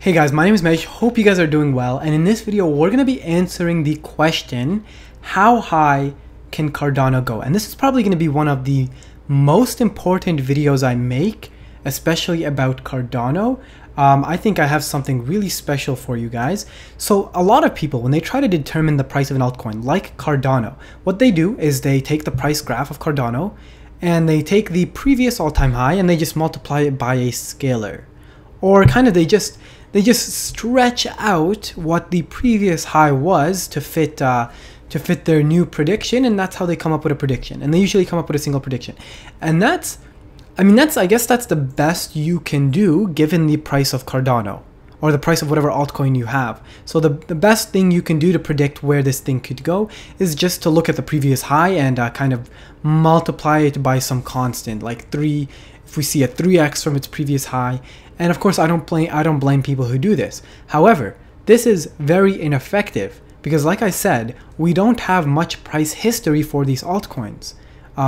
Hey guys, my name is Mesh. Hope you guys are doing well, and in this video we're going to be answering the question, how high can Cardano go? And this is probably going to be one of the most important videos I make, especially about Cardano. I think I have something really special for you guys. So a lot of people, when they try to determine the price of an altcoin like Cardano, what they do is they take the price graph of Cardano and they take the previous all-time high and they just multiply it by a scalar. Or kind of they just stretch out what the previous high was to fit their new prediction, and that's how they come up with a prediction. And they usually come up with a single prediction. And I guess that's the best you can do given the price of Cardano or the price of whatever altcoin you have. So the best thing you can do to predict where this thing could go is just to look at the previous high and kind of multiply it by some constant, like 3. If we see a 3x from its previous high. And of course, I don't blame people who do this. However, this is very ineffective because, like I said, we don't have much price history for these altcoins.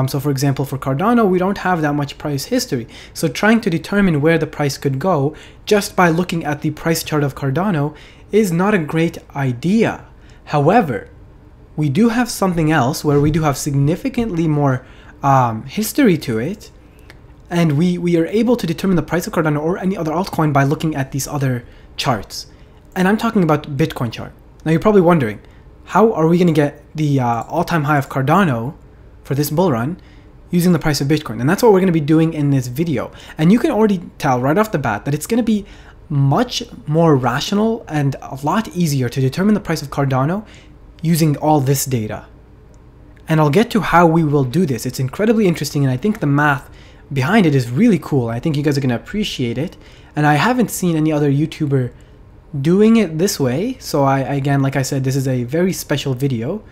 So for example, for Cardano, we don't have that much price history. So trying to determine where the price could go just by looking at the price chart of Cardano is not a great idea. However, we do have something else where we do have significantly more history to it. And we are able to determine the price of Cardano or any other altcoin by looking at these other charts. And I'm talking about Bitcoin chart. Now you're probably wondering, how are we going to get the all-time high of Cardano for this bull run using the price of Bitcoin? And that's what we're going to be doing in this video. And you can already tell right off the bat that it's going to be much more rational and a lot easier to determine the price of Cardano using all this data. And I'll get to how we will do this. It's incredibly interesting, and I think the math behind it is really cool. I think you guys are going to appreciate it, and I haven't seen any other YouTuber doing it this way. So again, like I said, this is a very special video.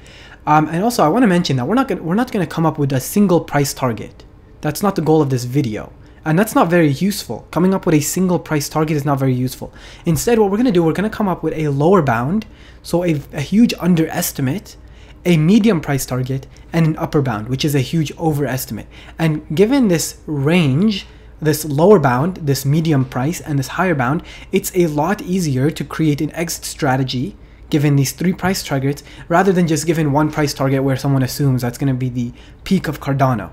And also I want to mention that we're not going to come up with a single price target. That's not the goal of this video, and that's not very useful. Coming up with a single price target is not very useful. Instead, what we're going to do, we're going to come up with a lower bound, so a huge underestimate, a medium price target, and an upper bound, which is a huge overestimate. And given this range, this lower bound, this medium price, and this higher bound, it's a lot easier to create an exit strategy given these 3 price targets rather than just given one price target where someone assumes that's going to be the peak of Cardano.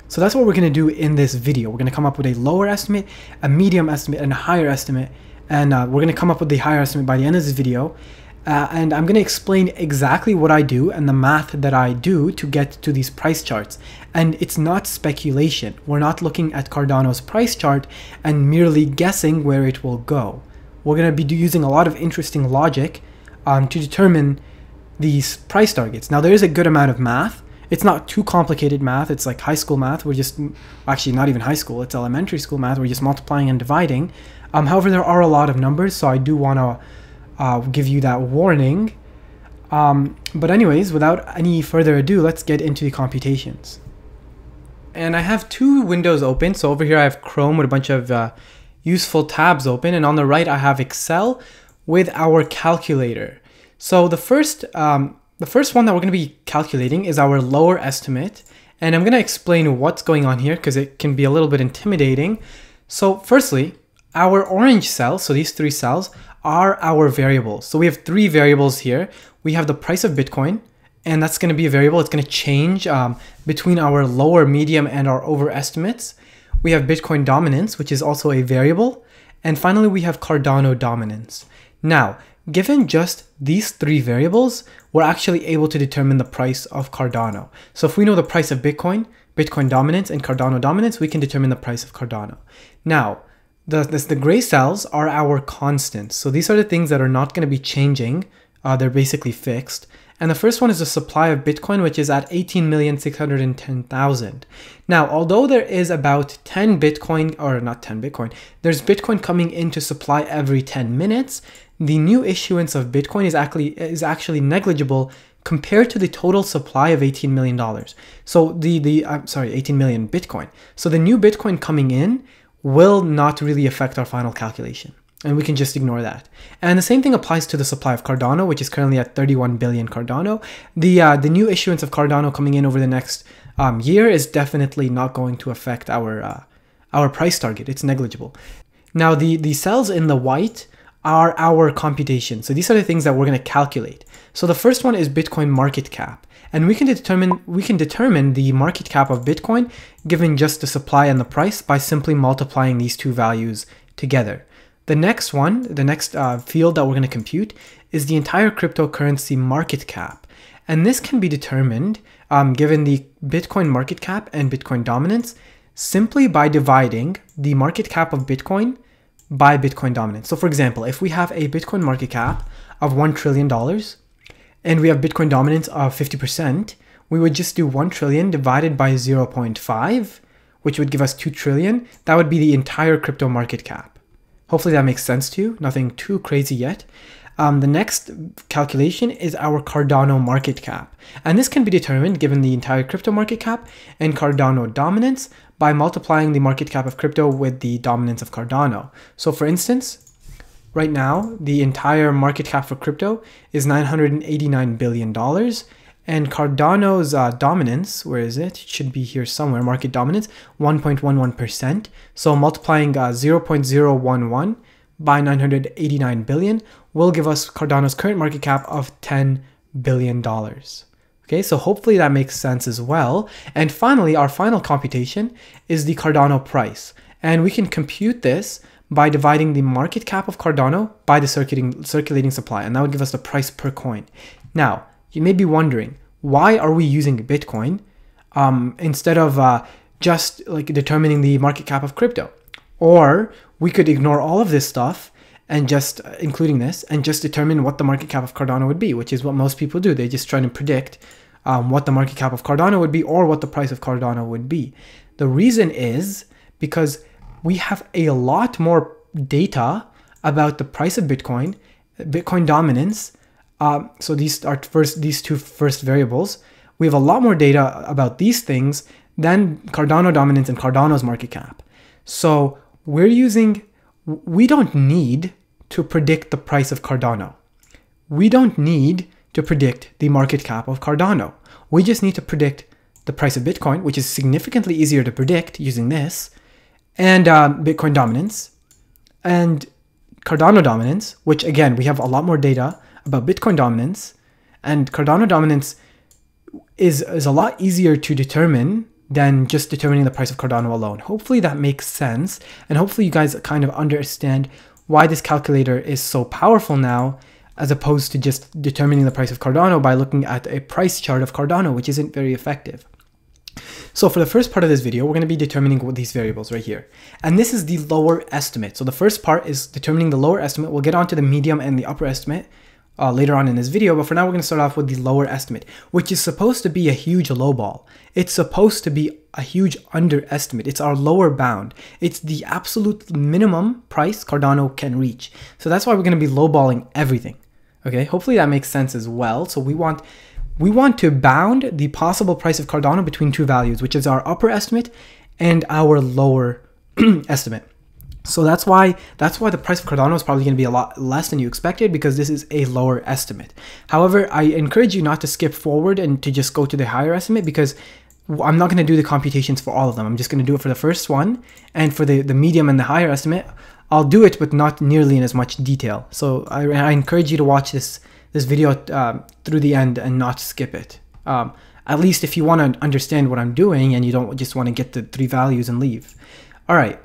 So that's what we're going to do in this video. We're going to come up with a lower estimate, a medium estimate, and a higher estimate. And we're going to come up with the higher estimate by the end of this video. And I'm going to explain exactly what I do and the math that I do to get to these price charts. And it's not speculation. We're not looking at Cardano's price chart and merely guessing where it will go. We're going to be using a lot of interesting logic to determine these price targets. Now, there is a good amount of math. It's not too complicated math. It's like high school math. We're just, actually not even high school, it's elementary school math. We're just multiplying and dividing. However, there are a lot of numbers, so I do want to give you that warning. But anyways, without any further ado, let's get into the computations. And I have 2 windows open. So over here I have Chrome with a bunch of useful tabs open, and on the right I have Excel with our calculator. So the first one that we're going to be calculating is our lower estimate, and I'm going to explain what's going on here because it can be a little bit intimidating. So firstly, our orange cells, so these 3 cells, are our variables. So we have 3 variables here. We have the price of Bitcoin, and that's going to be a variable. It's going to change between our lower, medium, and our overestimates. We have Bitcoin dominance, which is also a variable. And finally, we have Cardano dominance. Now, given just these 3 variables, we're actually able to determine the price of Cardano. So if we know the price of Bitcoin, Bitcoin dominance, and Cardano dominance, we can determine the price of Cardano. Now, the gray cells are our constants. So these are the things that are not going to be changing. They're basically fixed. And the first one is the supply of Bitcoin, which is at 18,610,000. Now, although there is about 10 Bitcoin, or not 10 Bitcoin, there's Bitcoin coming into supply every 10 minutes, the new issuance of Bitcoin is actually negligible compared to the total supply of $18 million. So 18 million Bitcoin. So the new Bitcoin coming in will not really affect our final calculation, and we can just ignore that. And the same thing applies to the supply of Cardano, which is currently at 31 billion Cardano. The new issuance of Cardano coming in over the next year is definitely not going to affect our price target. It's negligible. Now the cells in the white are our computation. So these are the things that we're going to calculate. So the first one is Bitcoin market cap. And we can determine the market cap of Bitcoin given just the supply and the price by simply multiplying these two values together. The next one, the next field that we're going to compute is the entire cryptocurrency market cap. And this can be determined given the Bitcoin market cap and Bitcoin dominance simply by dividing the market cap of Bitcoin by Bitcoin dominance. So for example, if we have a Bitcoin market cap of $1 trillion and we have Bitcoin dominance of 50%, we would just do 1 trillion divided by 0.5, which would give us 2 trillion. That would be the entire crypto market cap. Hopefully that makes sense to you. Nothing too crazy yet. The next calculation is our Cardano market cap. And this can be determined given the entire crypto market cap and Cardano dominance by multiplying the market cap of crypto with the dominance of Cardano. So for instance, right now, the entire market cap for crypto is $989 billion. And Cardano's dominance, where is it? It should be here somewhere, market dominance, 1.11%. So multiplying 0.011 by 989 billion will give us Cardano's current market cap of $10 billion. Okay, so hopefully that makes sense as well. And finally, our final computation is the Cardano price. And we can compute this by dividing the market cap of Cardano by the circulating supply. And that would give us the price per coin. Now, you may be wondering, why are we using Bitcoin instead of just like determining the market cap of crypto? Or we could ignore all of this stuff and just, including this, and just determine what the market cap of Cardano would be, which is what most people do. They just try to predict what the market cap of Cardano would be or what the price of Cardano would be. The reason is because we have a lot more data about the price of Bitcoin, Bitcoin dominance. So these are these two first variables. We have a lot more data about these things than Cardano dominance and Cardano's market cap. So we don't need to predict the price of Cardano. We don't need to predict the market cap of Cardano. We just need to predict the price of Bitcoin, which is significantly easier to predict using this, and Bitcoin dominance, and Cardano dominance, which again, we have a lot more data about Bitcoin dominance, and Cardano dominance is a lot easier to determine than just determining the price of Cardano alone. Hopefully that makes sense, and hopefully you guys kind of understand why this calculator is so powerful now, as opposed to just determining the price of Cardano by looking at a price chart of Cardano, which isn't very effective. So for the first part of this video, we're going to be determining these variables right here. And this is the lower estimate. So the first part is determining the lower estimate. We'll get onto the medium and the upper estimate later on in this video, but for now we're going to start off with the lower estimate, which is supposed to be a huge lowball. It's supposed to be a huge underestimate. It's our lower bound. It's the absolute minimum price Cardano can reach. So that's why we're going to be lowballing everything. Okay, hopefully that makes sense as well. So we want to bound the possible price of Cardano between two values, which is our upper estimate and our lower estimate. So that's why the price of Cardano is probably going to be a lot less than you expected, because this is a lower estimate. However, I encourage you not to skip forward and to just go to the higher estimate, because I'm not going to do the computations for all of them. I'm just going to do it for the first one, and for the medium and the higher estimate, I'll do it, but not nearly in as much detail. So I encourage you to watch this video through the end and not skip it. At least if you want to understand what I'm doing and you don't just want to get the three values and leave. All right.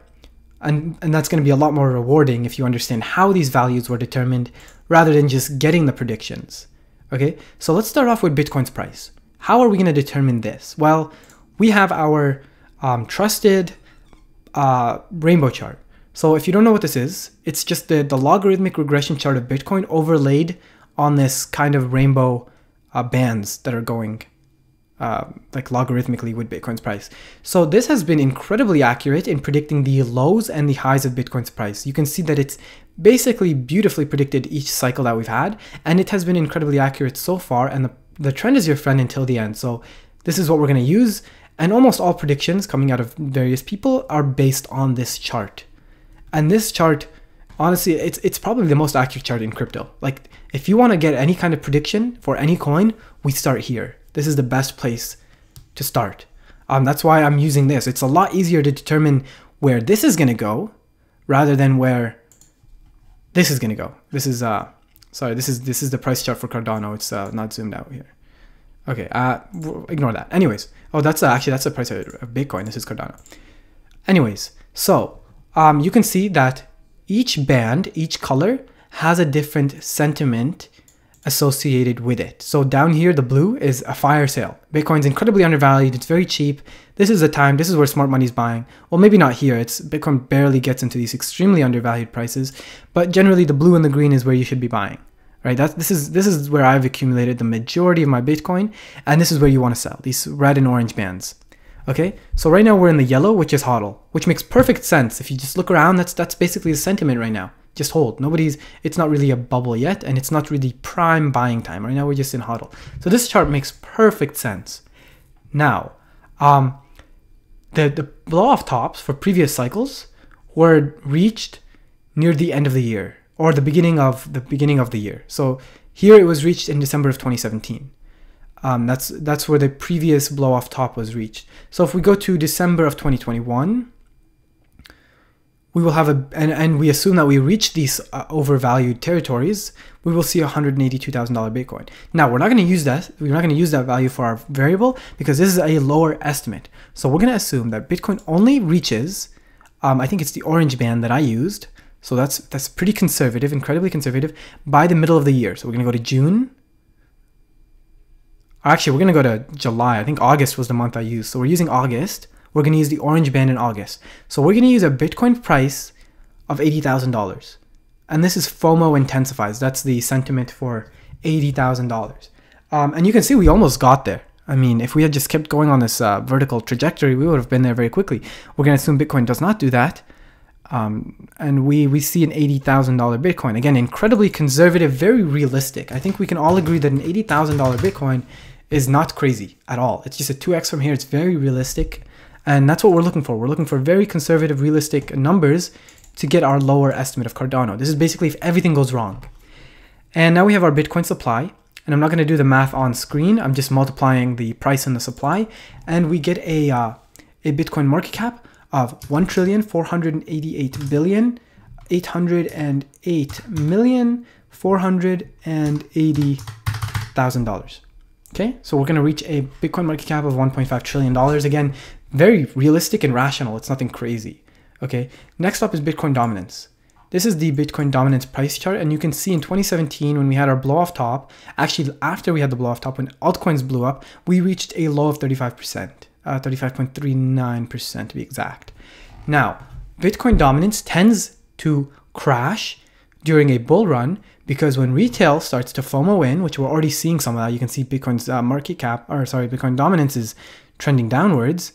And that's going to be a lot more rewarding if you understand how these values were determined rather than just getting the predictions. Okay, so let's start off with Bitcoin's price. How are we going to determine this? Well, we have our trusted rainbow chart. So if you don't know what this is, it's just the logarithmic regression chart of Bitcoin overlaid on this kind of rainbow bands that are going like logarithmically with Bitcoin's price. So this has been incredibly accurate in predicting the lows and the highs of Bitcoin's price. You can see that it's basically beautifully predicted each cycle that we've had, and it has been incredibly accurate so far, and the trend is your friend until the end. So this is what we're going to use, and almost all predictions coming out of various people are based on this chart. And this chart, honestly, it's probably the most accurate chart in crypto. Like, if you want to get any kind of prediction for any coin, we start here. This is the best place to start. That's why I'm using this. It's a lot easier to determine where this is going to go rather than where this is going to go. This is, sorry, this is the price chart for Cardano. It's not zoomed out here. Okay, ignore that. Anyways, oh, that's actually, that's the price of Bitcoin. This is Cardano. Anyways, so you can see that each band, each color has a different sentiment associated with it. So down here, the blue is a fire sale. Bitcoin's incredibly undervalued. It's very cheap. This is the time. This is where smart money's buying. Well, maybe not here. Bitcoin barely gets into these extremely undervalued prices, but generally the blue and the green is where you should be buying, right? This is where I've accumulated the majority of my Bitcoin, and this is where you want to sell, these red and orange bands. Okay, so right now we're in the yellow, which is HODL, which makes perfect sense. If you just look around, that's basically the sentiment right now. Just hold. It's not really a bubble yet, and it's not really prime buying time. Right now we're just in HODL. So this chart makes perfect sense. Now, the blow-off tops for previous cycles were reached near the end of the year, or the beginning of the year. So here it was reached in December of 2017. That's where the previous blow-off top was reached. So if we go to December of 2021, we will have and we assume that we reach these overvalued territories, we will see $182,000 Bitcoin. Now, we're not going to use that. We're not going to use that value for our variable because this is a lower estimate. So we're going to assume that Bitcoin only reaches, I think it's the orange band that I used. So that's pretty conservative, incredibly conservative, by the middle of the year. So we're going to go to June. Actually, we're going to go to July. I think August was the month I used. So we're using August. We're going to use the orange band in August. So we're going to use a Bitcoin price of $80,000. And this is FOMO intensifies. That's the sentiment for $80,000. And you can see we almost got there. I mean, if we had just kept going on this vertical trajectory, we would have been there very quickly. We're going to assume Bitcoin does not do that. And we see an $80,000 Bitcoin. Again, incredibly conservative, very realistic. I think we can all agree that an $80,000 Bitcoin is not crazy at all. It's just a 2x from here. It's very realistic. And that's what we're looking for. We're looking for very conservative, realistic numbers to get our lower estimate of Cardano. This is basically if everything goes wrong. And now we have our Bitcoin supply. And I'm not going to do the math on screen. I'm just multiplying the price and the supply. And we get a Bitcoin market cap of $1,488,808,480,000. Okay, so we're going to reach a Bitcoin market cap of $1.5 trillion. Again, very realistic and rational. It's nothing crazy. Okay, next up is Bitcoin dominance. This is the Bitcoin dominance price chart. And you can see in 2017, when we had our blow off top, actually after we had the blow off top, when altcoins blew up, we reached a low of 35%, 35.39% to be exact. Now, Bitcoin dominance tends to crash during a bull run because when retail starts to FOMO in, which we're already seeing some of that, you can see Bitcoin's market cap, or sorry, Bitcoin dominance is trending downwards.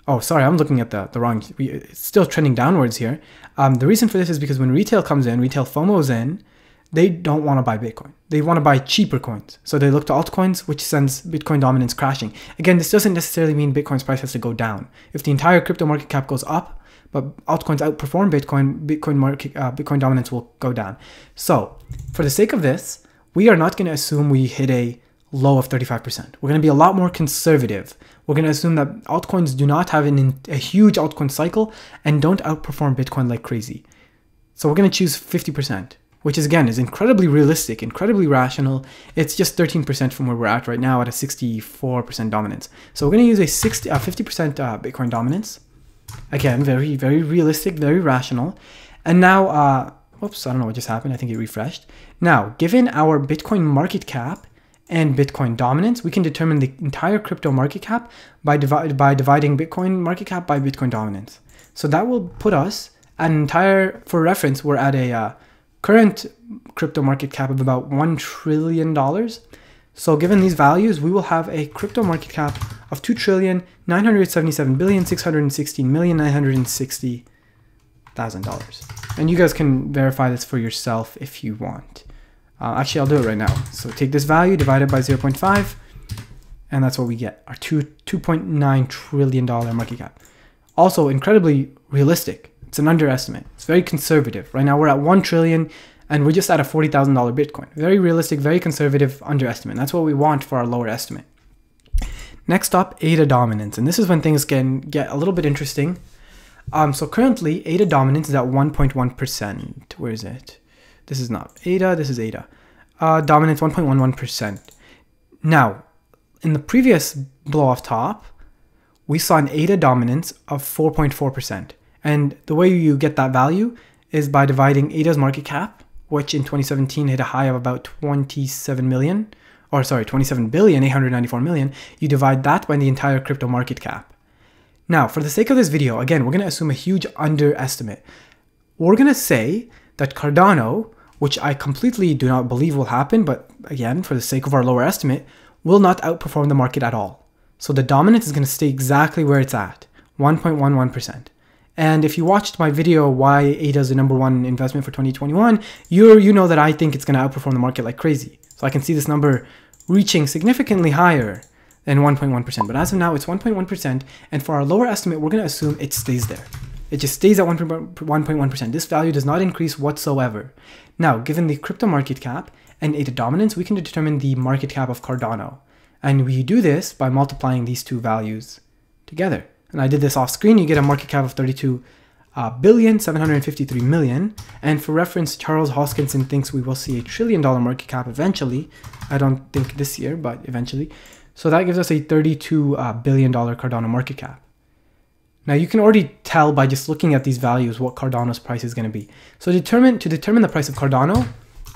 Oh, sorry, I'm looking at the wrong, it's still trending downwards here. The reason for this is because when retail comes in, retail FOMOs in, they don't want to buy Bitcoin. They want to buy cheaper coins. So they look to altcoins, which sends Bitcoin dominance crashing. Again, this doesn't necessarily mean Bitcoin's price has to go down. If the entire crypto market cap goes up, but altcoins outperform Bitcoin, Bitcoin dominance will go down. So for the sake of this, we are not going to assume we hit a low of 35%. We're going to be a lot more conservative. We're going to assume that altcoins do not have a huge altcoin cycle and don't outperform Bitcoin like crazy. So we're going to choose 50%, which is again is incredibly realistic, incredibly rational. It's just 13% from where we're at right now at a 64% dominance. So we're going to use a 50% Bitcoin dominance. Again, very, very realistic, very rational. And now, whoops, I don't know what just happened. I think it refreshed. Now, given our Bitcoin market cap and Bitcoin dominance, we can determine the entire crypto market cap by dividing Bitcoin market cap by Bitcoin dominance. So that will put us at an entire, for reference, we're at a current crypto market cap of about $1 trillion. So given these values, we will have a crypto market cap of $2,977,616,960,000. And you guys can verify this for yourself if you want. Actually, I'll do it right now. So take this value, divide it by 0.5, and that's what we get, our $2.9 trillion market cap. Also incredibly realistic. It's an underestimate. It's very conservative. Right now we're at 1 trillion and we're just at a $40,000 Bitcoin. Very realistic, very conservative underestimate. That's what we want for our lower estimate. Next up, ADA dominance. And this is when things can get a little bit interesting. So currently ADA dominance is at 1.1%. Where is it? This is not ADA, this is ADA. Dominance 1.11%. Now, in the previous blow off top, we saw an ADA dominance of 4.4%. And the way you get that value is by dividing ADA's market cap, which in 2017 hit a high of about 27 billion, 894 million. You divide that by the entire crypto market cap. Now, for the sake of this video, again, we're going to assume a huge underestimate. We're going to say that Cardano, which I completely do not believe will happen, but again, for the sake of our lower estimate, will not outperform the market at all. So the dominance is going to stay exactly where it's at, 1.11%. And if you watched my video, why ADA is the #1 investment for 2021, you know that I think it's going to outperform the market like crazy. So I can see this number reaching significantly higher than 1.1%. But as of now, it's 1.1%. And for our lower estimate, we're going to assume it stays there. It just stays at 1.1%. This value does not increase whatsoever. Now, given the crypto market cap and ADA dominance, we can determine the market cap of Cardano. And we do this by multiplying these two values together. And I did this off screen. You get a market cap of 32,753 million. And for reference, Charles Hoskinson thinks we will see $1 trillion market cap eventually. I don't think this year, but eventually. So that gives us a $32 billion Cardano market cap. Now you can already tell by just looking at these values what Cardano's price is going to be. So to determine the price of Cardano,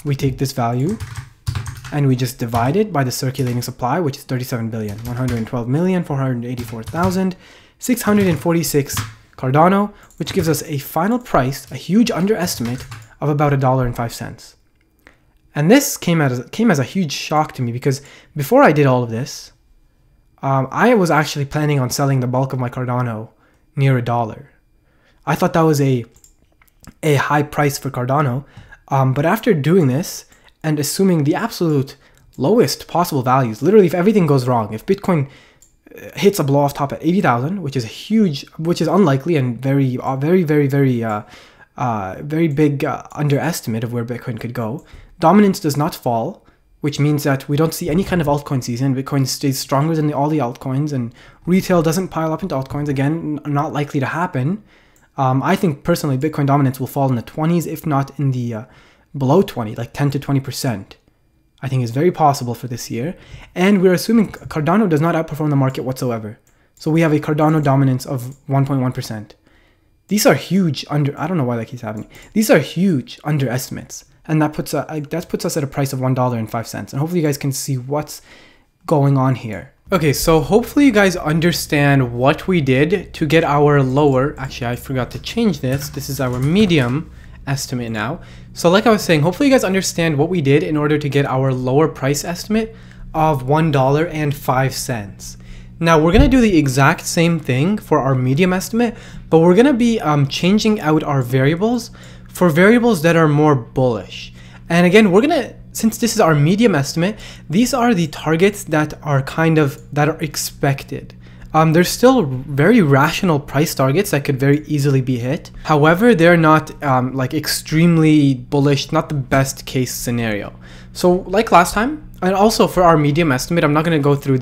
we take this value and we just divide it by the circulating supply, which is 37,112,484,646 Cardano, which gives us a final price, a huge underestimate of about $1.05. And this came as a huge shock to me because before I did all of this, I was actually planning on selling the bulk of my Cardano near $1. I thought that was a high price for Cardano, but after doing this and assuming the absolute lowest possible values, literally if everything goes wrong, if Bitcoin hits a blow off top at 80,000, which is unlikely and very big underestimate of where Bitcoin could go, dominance does not fall, which means that we don't see any kind of altcoin season. Bitcoin stays stronger than all the altcoins, and retail doesn't pile up into altcoins. Again, not likely to happen. I think personally, Bitcoin dominance will fall in the 20s, if not in the below 20, like 10 to 20%. I think is very possible for this year. And we're assuming Cardano does not outperform the market whatsoever. So we have a Cardano dominance of 1.1%. These are huge I don't know why that keeps happening. These are huge underestimates. And that puts us at a price of $1.05. And hopefully you guys can see what's going on here. Okay, so hopefully you guys understand what we did to get our lower, actually I forgot to change this. This is our medium estimate now. So like I was saying, hopefully you guys understand what we did in order to get our lower price estimate of $1.05. Now we're gonna do the exact same thing for our medium estimate, but we're gonna be changing out our variables for variables that are more bullish. And again, since this is our medium estimate, these are the targets that are expected. There's still very rational price targets that could very easily be hit. However, they're not like extremely bullish, not the best case scenario. So like last time, and also for our medium estimate, I'm not gonna go through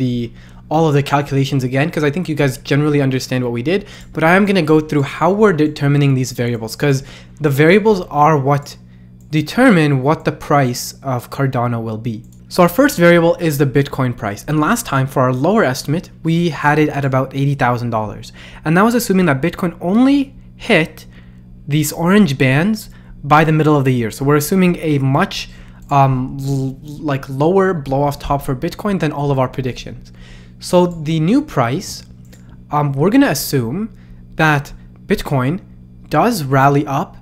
all of the calculations again, because I think you guys generally understand what we did, but I am going to go through how we're determining these variables, because the variables are what determine what the price of Cardano will be. So our first variable is the Bitcoin price, and last time for our lower estimate, we had it at about $80,000, and that was assuming that Bitcoin only hit these orange bands by the middle of the year. So we're assuming a much lower blow off top for Bitcoin than all of our predictions. So the new price, we're going to assume that Bitcoin does rally up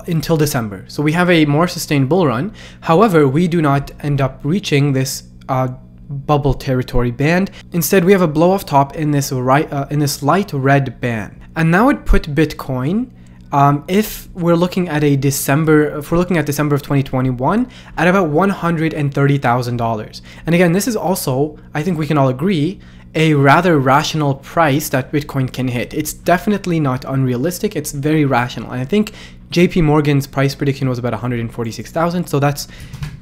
until December. So we have a more sustained bull run. However, we do not end up reaching this bubble territory band. Instead, we have a blow off top in this light red band. And now it put Bitcoin, if we're looking at December of 2021, at about $130,000. And again, this is also, I think we can all agree, a rather rational price that Bitcoin can hit. It's definitely not unrealistic. It's very rational. And I think JP Morgan's price prediction was about 146,000. So that's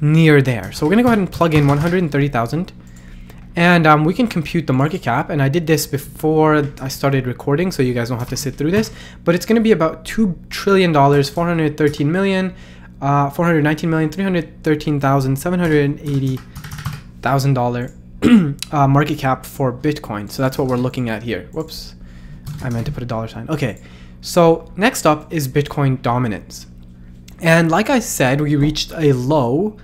near there. So we're going to go ahead and plug in 130,000. And we can compute the market cap, and I did this before I started recording, so you guys don't have to sit through this, but it's going to be about $2 trillion, 413 million, $419,313,780,000 market cap for Bitcoin. So that's what we're looking at here. Whoops, I meant to put a dollar sign. Okay, so next up is Bitcoin dominance. And like I said, we reached a low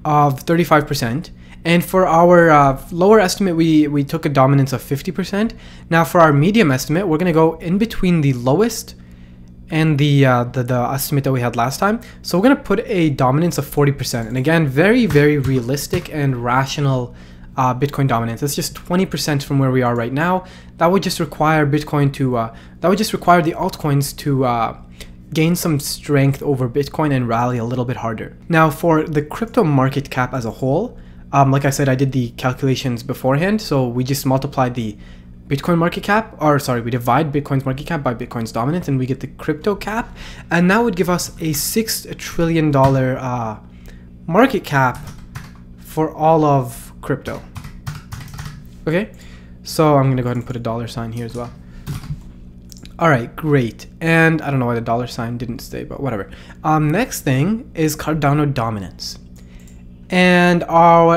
of 35%. And for our lower estimate, we took a dominance of 50%. Now for our medium estimate, we're going to go in between the lowest and the estimate that we had last time. So we're going to put a dominance of 40%. And again, very, very realistic and rational Bitcoin dominance. It's just 20% from where we are right now. That would just require Bitcoin to, that would just require the altcoins to gain some strength over Bitcoin and rally a little bit harder. Now for the crypto market cap as a whole, like I said, I did the calculations beforehand. So we just multiplied the Bitcoin market cap, or sorry, we divide Bitcoin's market cap by Bitcoin's dominance and we get the crypto cap. And that would give us a $6 trillion market cap for all of crypto. Okay, so I'm gonna go ahead and put a dollar sign here as well. All right, great. And I don't know why the dollar sign didn't stay, but whatever. Next thing is Cardano dominance. And our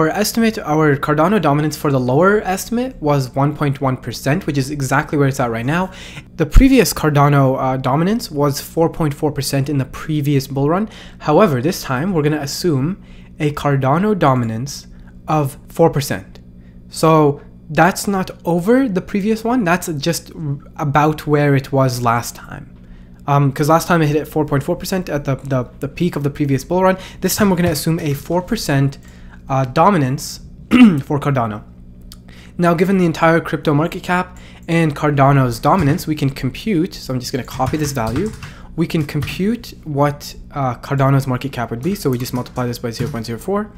estimate, our Cardano dominance for the lower estimate was 1.1%, which is exactly where it's at right now. The previous Cardano dominance was 4.4% in the previous bull run. However, this time we're going to assume a Cardano dominance of 4%. So that's not over the previous one. That's just about where it was last time. Because last time it hit at 4.4% at the peak of the previous bull run. This time we're going to assume a 4% dominance for Cardano. Now, given the entire crypto market cap and Cardano's dominance, we can compute, so I'm just going to copy this value. We can compute what Cardano's market cap would be. So we just multiply this by 0.04.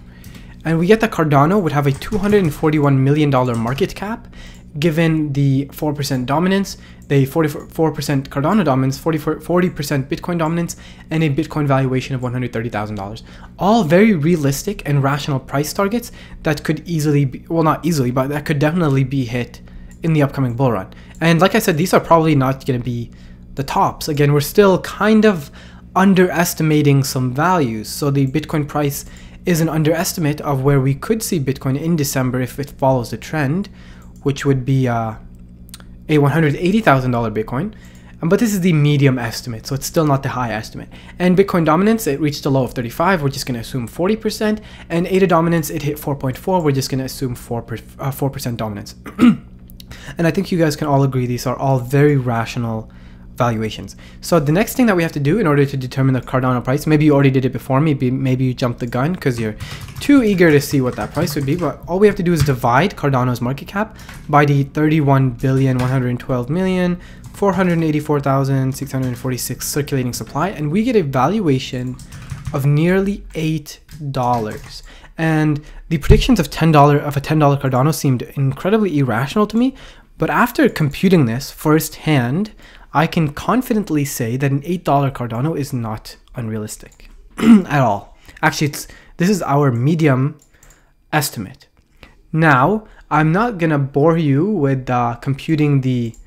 And we get that Cardano would have a $241 million market cap, given the 4% dominance, the 44% Cardano dominance, 40% Bitcoin dominance, and a Bitcoin valuation of $130,000. All very realistic and rational price targets that could easily be, well, not easily, but that could definitely be hit in the upcoming bull run. And like I said, these are probably not going to be the tops. Again, we're still kind of underestimating some values. So the Bitcoin price is an underestimate of where we could see Bitcoin in December if it follows the trend, which would be a $180,000 Bitcoin. But this is the medium estimate, so it's still not the high estimate. And Bitcoin dominance, it reached a low of 35. We're just going to assume 40%. And ADA dominance, it hit 4.4. We're just going to assume 4% dominance. And I think you guys can all agree these are all very rational valuations. So the next thing that we have to do in order to determine the Cardano price, maybe you already did it before me, maybe you jumped the gun because you're too eager to see what that price would be, but all we have to do is divide Cardano's market cap by the 31,112,484,646 circulating supply, and we get a valuation of nearly $8. And the predictions of a $10 Cardano seemed incredibly irrational to me, but after computing this firsthand, I can confidently say that an $8 Cardano is not unrealistic at all. Actually, this is our medium estimate. Now, I'm not gonna bore you with computing the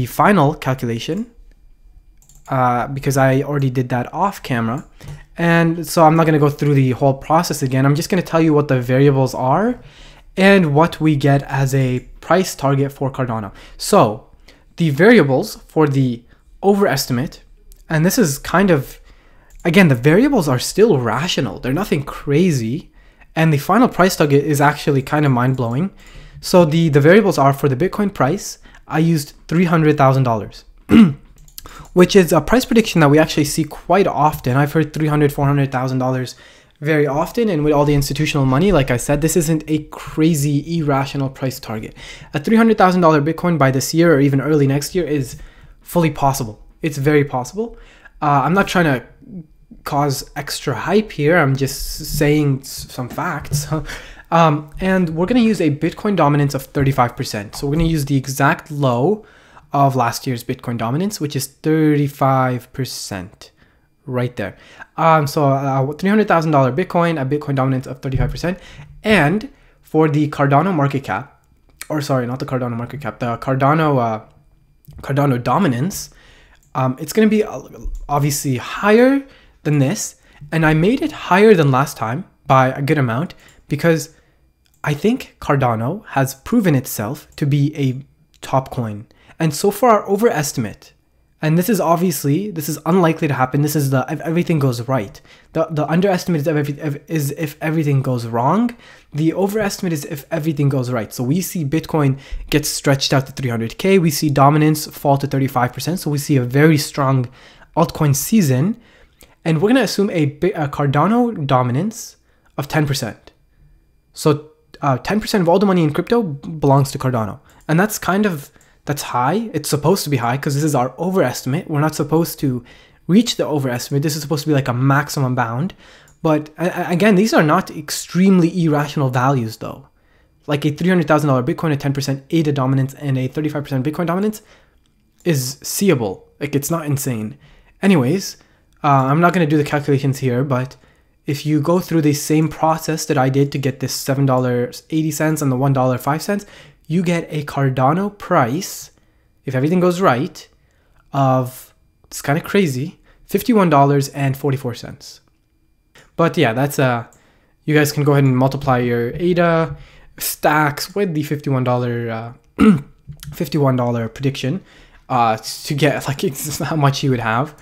final calculation because I already did that off camera, and so I'm not gonna go through the whole process again. I'm just gonna tell you what the variables are and what we get as a price target for Cardano. So the variables for the overestimate, and this is kind of, again, the variables are still rational. They're nothing crazy. And the final price target is actually kind of mind-blowing. So the variables are for the Bitcoin price, I used $300,000, which is a price prediction that we actually see quite often. I've heard $300,000, $400,000 very often, and with all the institutional money, like I said, this isn't a crazy irrational price target. A $300,000 Bitcoin by this year or even early next year is fully possible. It's very possible. I'm not trying to cause extra hype here. I'm just saying some facts. And we're going to use a Bitcoin dominance of 35%. So we're going to use the exact low of last year's Bitcoin dominance, which is 35%. Right there. So $300,000 Bitcoin, a Bitcoin dominance of 35%. And for the Cardano market cap, or sorry, not the Cardano market cap, the Cardano dominance, It's going to be obviously higher than this. And I made it higher than last time by a good amount because I think Cardano has proven itself to be a top coin. And so far, our overestimate, and this is unlikely to happen. This is if everything goes right. The underestimate is if everything goes wrong. The overestimate is if everything goes right. So we see Bitcoin get stretched out to 300K. We see dominance fall to 35%. So we see a very strong altcoin season. And we're going to assume a Cardano dominance of 10%. So 10% of all the money in crypto belongs to Cardano. And that's high. It's supposed to be high because this is our overestimate. We're not supposed to reach the overestimate. This is supposed to be like a maximum bound. But again, these are not extremely irrational values though. Like a $300,000 Bitcoin at 10% ADA dominance and a 35% Bitcoin dominance is seeable. Like it's not insane. Anyways, I'm not going to do the calculations here, but if you go through the same process that I did to get this $7.80 and the $1.05, you get a Cardano price, if everything goes right, of, it's kind of crazy, $51.44. But yeah, that's you guys can go ahead and multiply your ADA stacks with the $51 prediction to get like how much you would have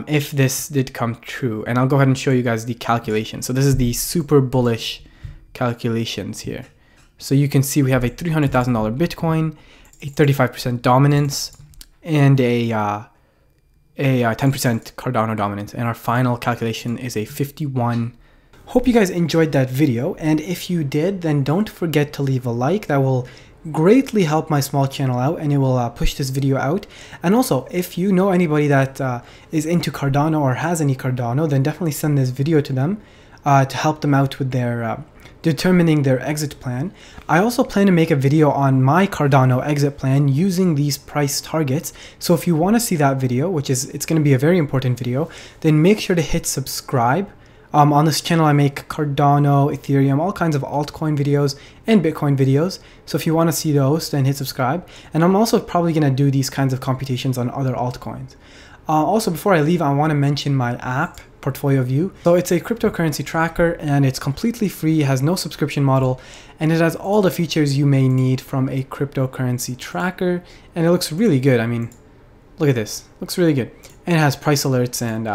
if this did come true. And I'll go ahead and show you guys the calculation. So this is the super bullish calculations here. So you can see we have a $300,000 Bitcoin, a 35% dominance, and a 10% Cardano dominance. And our final calculation is a 51. Hope you guys enjoyed that video. And if you did, then don't forget to leave a like. That will greatly help my small channel out, and it will push this video out. And also, if you know anybody that is into Cardano or has any Cardano, then definitely send this video to them to help them out with their determining their exit plan. I also plan to make a video on my Cardano exit plan using these price targets. So if you want to see that video, it's going to be a very important video, then make sure to hit subscribe. On this channel, I make Cardano, Ethereum, all kinds of altcoin videos and Bitcoin videos. So if you want to see those, then hit subscribe. And I'm also probably going to do these kinds of computations on other altcoins. Also, before I leave, I want to mention my app, Portfolio View. So it's a cryptocurrency tracker and it's completely free, has no subscription model, and it has all the features you may need from a cryptocurrency tracker. And it looks really good. I mean, look at this, looks really good. And it has price alerts and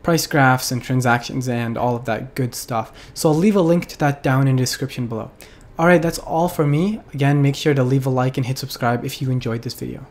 price graphs and transactions and all of that good stuff. So I'll leave a link to that down in the description below. All right, that's all for me. Again, make sure to leave a like and hit subscribe if you enjoyed this video.